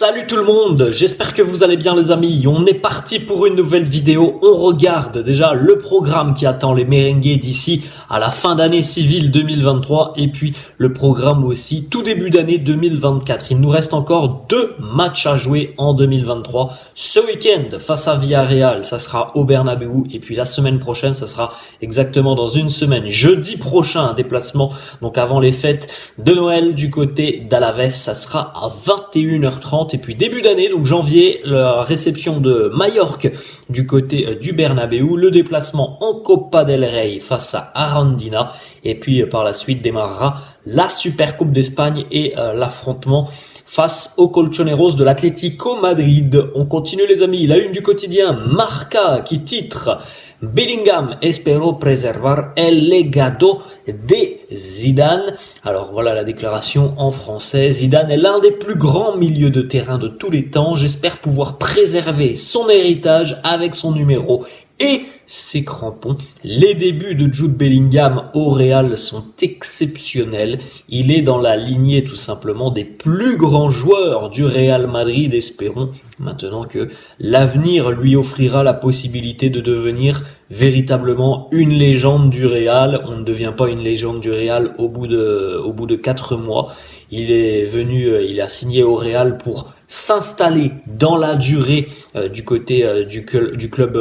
Salut tout le monde, j'espère que vous allez bien les amis. On est parti pour une nouvelle vidéo. On regarde déjà le programme qui attend les merengues d'ici à la fin d'année civile 2023 et puis le programme aussi tout début d'année 2024. Il nous reste encore 2 matchs à jouer en 2023. Ce week-end face à Villarreal, ça sera au Bernabéu et puis la semaine prochaine, ça sera exactement dans une semaine. Jeudi prochain, un déplacement donc avant les fêtes de Noël du côté d'Alaves, ça sera à 21h30. Et puis début d'année, donc janvier, la réception de Majorque du côté du Bernabéu, le déplacement en Copa del Rey face à Arandina, et puis par la suite démarrera la Supercoupe d'Espagne et l'affrontement face aux Colchoneros de l'Atlético Madrid. On continue les amis, la une du quotidien Marca qui titre Bellingham espero preservar el legado de Zidane. Alors voilà la déclaration en français. Zidane est l'un des plus grands milieux de terrain de tous les temps. J'espère pouvoir préserver son héritage avec son numéro et ses crampons. Les débuts de Jude Bellingham au Real sont exceptionnels. Il est dans la lignée tout simplement des plus grands joueurs du Real Madrid. Espérons maintenant que l'avenir lui offrira la possibilité de devenir véritablement une légende du Real. On ne devient pas une légende du Real au bout de 4 mois. Il a signé au Real pour s'installer dans la durée du côté du club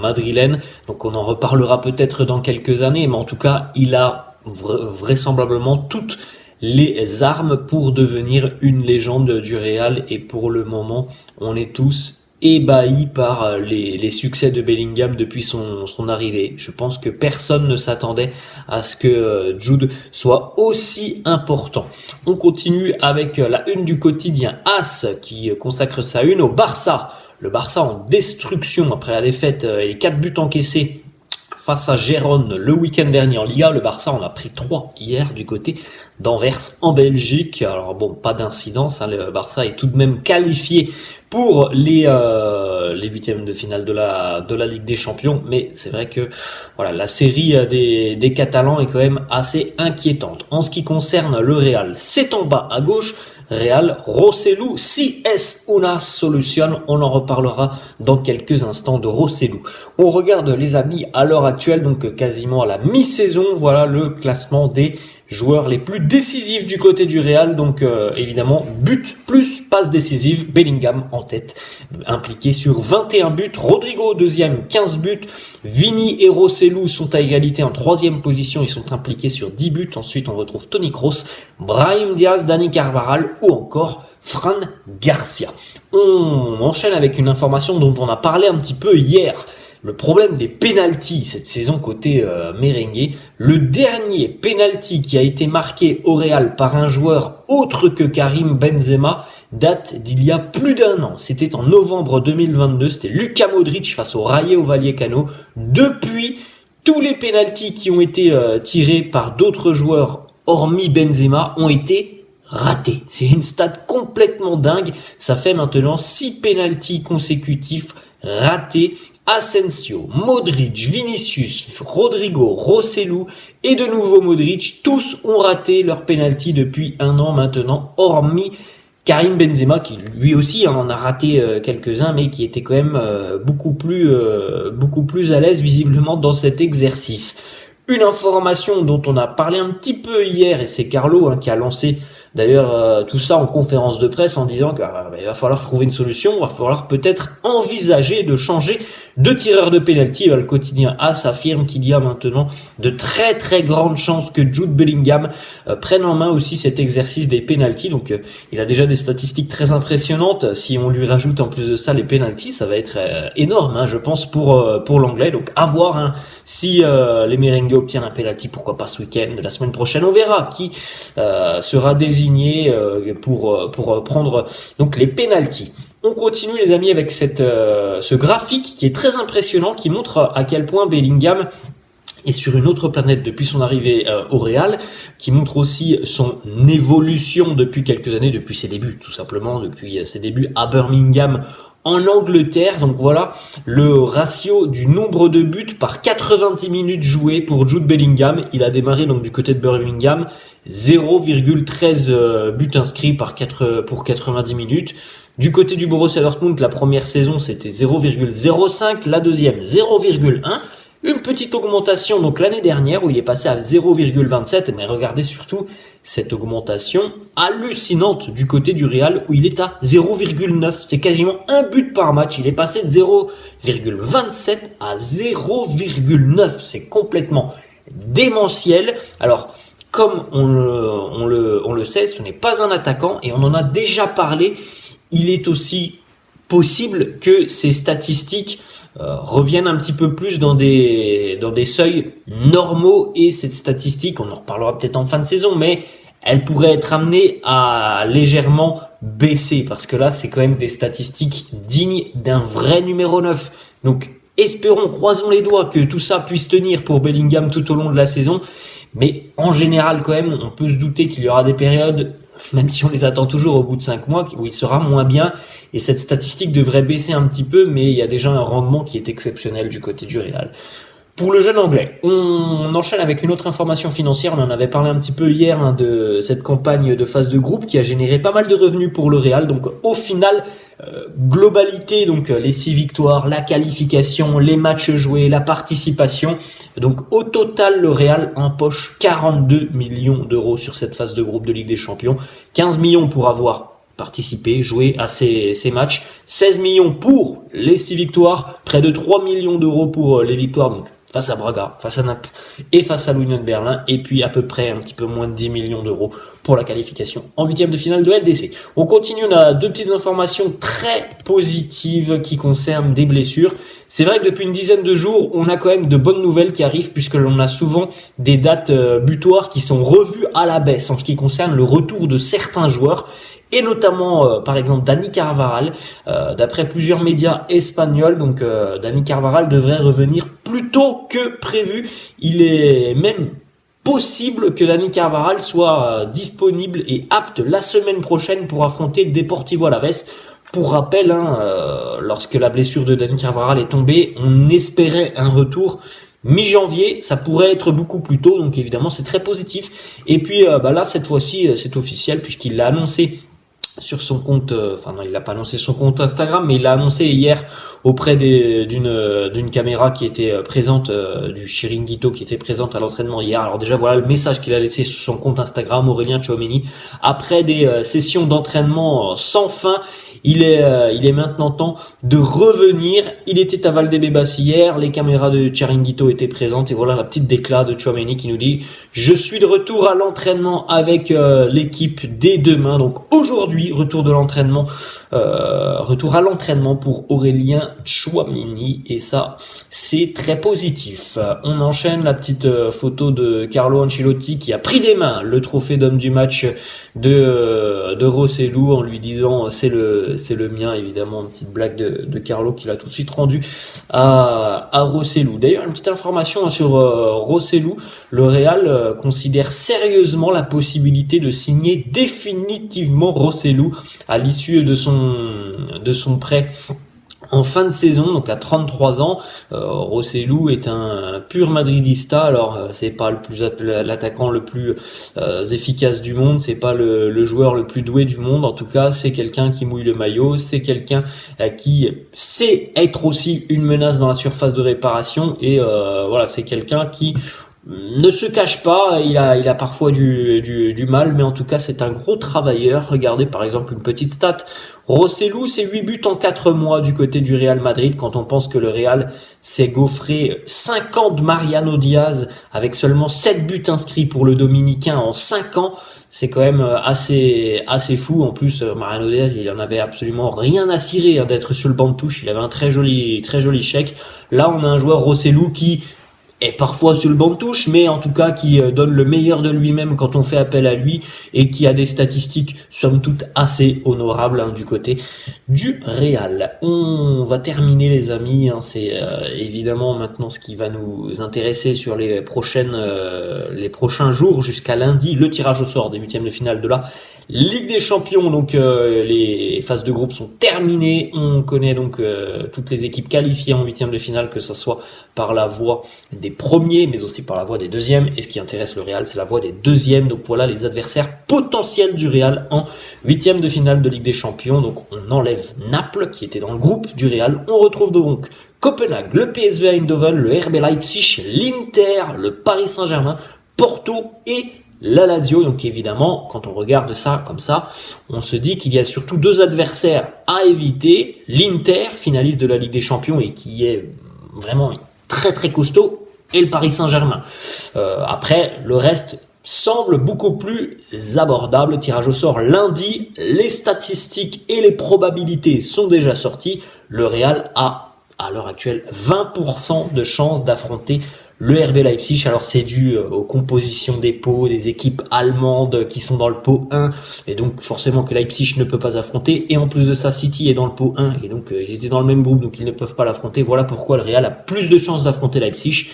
madrilène. Donc on en reparlera peut-être dans quelques années, mais en tout cas, il a vraisemblablement toutes les armes pour devenir une légende du Real. Et pour le moment, on est tous ébahi par les succès de Bellingham depuis son arrivée. Je pense que personne ne s'attendait à ce que Jude soit aussi important. On continue avec la une du quotidien AS qui consacre sa une au Barça. Le Barça en destruction après la défaite et les 4 buts encaissés face à Gérone le week-end dernier en Liga. Le Barça en a pris 3 hier du côté d'Anvers en Belgique. Alors bon, pas d'incidence, le Barça est tout de même qualifié pour les huitièmes de finale de la Ligue des Champions, mais c'est vrai que voilà, la série des Catalans est quand même assez inquiétante. En ce qui concerne le Real, c'est en bas à gauche. Real, Rosselló, si es una solución. On en reparlera dans quelques instants de Rosselló. On regarde les amis à l'heure actuelle, donc quasiment à la mi-saison, voilà le classement des joueurs les plus décisifs du côté du Real. Donc évidemment, but plus passe décisive, Bellingham en tête, impliqué sur 21 buts, Rodrigo deuxième, 15 buts, Vini et Rosselló sont à égalité en 3e position, ils sont impliqués sur 10 buts. Ensuite on retrouve Toni Kroos, Brahim Diaz, Dani Carvajal ou encore Fran Garcia. On enchaîne avec une information dont on a parlé un petit peu hier. Le problème des pénaltys cette saison côté merengue. Le dernier pénalty qui a été marqué au Real par un joueur autre que Karim Benzema date d'il y a plus d'1 an. C'était en novembre 2022. C'était Luka Modric face au Rayo Vallecano. Depuis, tous les pénaltys qui ont été tirés par d'autres joueurs hormis Benzema ont été ratés. C'est une stat complètement dingue. Ça fait maintenant 6 pénaltys consécutifs ratés. Asensio, Modric, Vinicius, Rodrigo, Rosselló et de nouveau Modric, tous ont raté leur penalty depuis 1 an maintenant, hormis Karim Benzema qui lui aussi en a raté quelques-uns, mais qui était quand même beaucoup plus à l'aise visiblement dans cet exercice. Une information dont on a parlé un petit peu hier, et c'est Carlo qui a lancé d'ailleurs tout ça en conférence de presse en disant qu'il va falloir trouver une solution, il va falloir peut-être envisager de changer de tireur de pénalty. Le quotidien AS affirme qu'il y a maintenant de très très grandes chances que Jude Bellingham prenne en main aussi cet exercice des pénaltys. Donc il a déjà des statistiques très impressionnantes. Si on lui rajoute en plus de ça les pénaltys, ça va être énorme, je pense pour l'anglais. Donc à voir si les merengues obtiennent un pénalty, pourquoi pas ce week-end. La semaine prochaine, on verra qui sera désigné pour prendre donc les pénaltys. On continue les amis avec ce graphique qui est très impressionnant, qui montre à quel point Bellingham est sur une autre planète depuis son arrivée au Real, qui montre aussi son évolution depuis quelques années, depuis ses débuts tout simplement, depuis ses débuts à Birmingham en Angleterre. Donc voilà le ratio du nombre de buts par 90 minutes jouées pour Jude Bellingham. Il a démarré donc du côté de Birmingham 0,13 buts inscrits pour 90 minutes. Du côté du Borussia Dortmund, la première saison c'était 0,05, la deuxième 0,1. Une petite augmentation donc l'année dernière où il est passé à 0,27, mais regardez surtout cette augmentation hallucinante du côté du Real où il est à 0,9. C'est quasiment un but par match. Il est passé de 0,27 à 0,9. C'est complètement démentiel. Alors, comme on le sait, ce n'est pas un attaquant et on en a déjà parlé. Il est aussi possible que ces statistiques reviennent un petit peu plus dans des seuils normaux et cette statistique, on en reparlera peut-être en fin de saison, mais elle pourrait être amenée à légèrement baisser parce que là, c'est quand même des statistiques dignes d'un vrai numéro 9. Donc, espérons, croisons les doigts que tout ça puisse tenir pour Bellingham tout au long de la saison. Mais en général, quand même, on peut se douter qu'il y aura des périodes, même si on les attend toujours au bout de 5 mois, où il sera moins bien. Et cette statistique devrait baisser un petit peu, mais il y a déjà un rendement qui est exceptionnel du côté du Real. Pour le jeune anglais, on enchaîne avec une autre information financière. On en avait parlé un petit peu hier de cette campagne de phase de groupe qui a généré pas mal de revenus pour le Real. Donc au final, globalité, donc les 6 victoires, la qualification, les matchs joués, la participation. Donc au total, le Real empoche 42 millions d'euros sur cette phase de groupe de Ligue des Champions. 15 millions pour avoir participé, joué à ces matchs. 16 millions pour les 6 victoires. Près de 3 millions d'euros pour les victoires. Donc face à Braga, face à Naples et face à l'Union de Berlin, et puis à peu près un petit peu moins de 10 millions d'euros pour la qualification en huitième de finale de LDC. On continue, on a 2 petites informations très positives qui concernent des blessures. C'est vrai que depuis une dizaine de jours, on a quand même de bonnes nouvelles qui arrivent puisque l'on a souvent des dates butoirs qui sont revues à la baisse en ce qui concerne le retour de certains joueurs. Et notamment, par exemple, Dani Carvajal, d'après plusieurs médias espagnols. Donc, Dani Carvajal devrait revenir plus tôt que prévu. Il est même possible que Dani Carvajal soit disponible et apte la semaine prochaine pour affronter Deportivo Alavés. Pour rappel, lorsque la blessure de Dani Carvajal est tombée, on espérait un retour mi-janvier, ça pourrait être beaucoup plus tôt, donc évidemment c'est très positif. Et puis là, cette fois-ci, c'est officiel puisqu'il l'a annoncé sur son compte, il l'a pas annoncé sur son compte Instagram, mais il l'a annoncé hier auprès d'une caméra qui était présente, du Chiringuito qui était présente à l'entraînement hier. Alors déjà voilà le message qu'il a laissé sur son compte Instagram, Aurélien Tchouaméni. Après des sessions d'entraînement sans fin, il est maintenant temps de revenir. Il était à Valdebebas hier, les caméras de Chiringuito étaient présentes et voilà la petite déclat de Tchouaméni qui nous dit « Je suis de retour à l'entraînement avec l'équipe dès demain ». Donc aujourd'hui, retour à l'entraînement pour Aurélien Tchouaméni et ça, c'est très positif. On enchaîne la petite photo de Carlo Ancelotti qui a pris des mains le trophée d'homme du match de Rossellou en lui disant c'est le mien, évidemment, une petite blague de Carlo qu'il a tout de suite rendu à Rossellou. D'ailleurs, une petite information sur Rossellou, le Real considère sérieusement la possibilité de signer définitivement Rossellou à l'issue de son prêt en fin de saison, donc à 33 ans. Rossellou est un pur madridista. Alors c'est pas l'attaquant le plus efficace du monde, c'est pas le joueur le plus doué du monde. En tout cas, c'est quelqu'un qui mouille le maillot, c'est quelqu'un qui sait être aussi une menace dans la surface de réparation et c'est quelqu'un qui ne se cache pas, il a parfois du mal, mais en tout cas c'est un gros travailleur. Regardez par exemple une petite stat, Rossellou c'est 8 buts en 4 mois du côté du Real Madrid, quand on pense que le Real s'est gaufré 5 ans de Mariano Diaz avec seulement 7 buts inscrits pour le Dominicain en 5 ans. C'est quand même assez fou. En plus, Mariano Diaz, il en avait absolument rien à cirer d'être sur le banc de touche. Il avait un très joli chèque. Là, on a un joueur Rossellou qui est parfois sur le banc de touche, mais en tout cas qui donne le meilleur de lui-même quand on fait appel à lui et qui a des statistiques somme toute assez honorables du côté du Real. On va terminer les amis, c'est évidemment maintenant ce qui va nous intéresser sur les prochains jours jusqu'à lundi, le tirage au sort des huitièmes de finale de la Ligue des Champions, donc les phases de groupe sont terminées. On connaît donc toutes les équipes qualifiées en huitième de finale, que ce soit par la voie des premiers, mais aussi par la voie des deuxièmes. Et ce qui intéresse le Real, c'est la voie des deuxièmes. Donc voilà les adversaires potentiels du Real en huitième de finale de Ligue des Champions. Donc on enlève Naples, qui était dans le groupe du Real. On retrouve donc Copenhague, le PSV Eindhoven, le RB Leipzig, l'Inter, le Paris Saint-Germain, Porto et la Lazio. Donc évidemment, quand on regarde ça comme ça, on se dit qu'il y a surtout deux adversaires à éviter. L'Inter, finaliste de la Ligue des Champions et qui est vraiment très très costaud, et le Paris Saint-Germain. Après, le reste semble beaucoup plus abordable. Tirage au sort lundi, les statistiques et les probabilités sont déjà sorties. Le Real a à l'heure actuelle 20% de chances d'affronter le RB Leipzig. Alors c'est dû aux compositions des pots, des équipes allemandes qui sont dans le pot 1, et donc forcément que Leipzig ne peut pas affronter, et en plus de ça City est dans le pot 1, et donc ils étaient dans le même groupe, donc ils ne peuvent pas l'affronter. Voilà pourquoi le Real a plus de chances d'affronter Leipzig.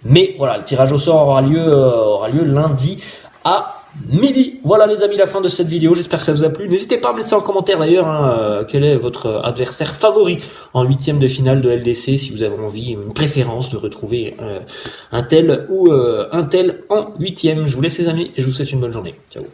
Mais voilà, le tirage au sort aura lieu lundi à midi. Voilà les amis, la fin de cette vidéo, j'espère que ça vous a plu. N'hésitez pas à me laisser en commentaire d'ailleurs quel est votre adversaire favori en huitième de finale de LDC, si vous avez envie, une préférence de retrouver un tel ou un tel en huitième. Je vous laisse les amis et je vous souhaite une bonne journée. Ciao.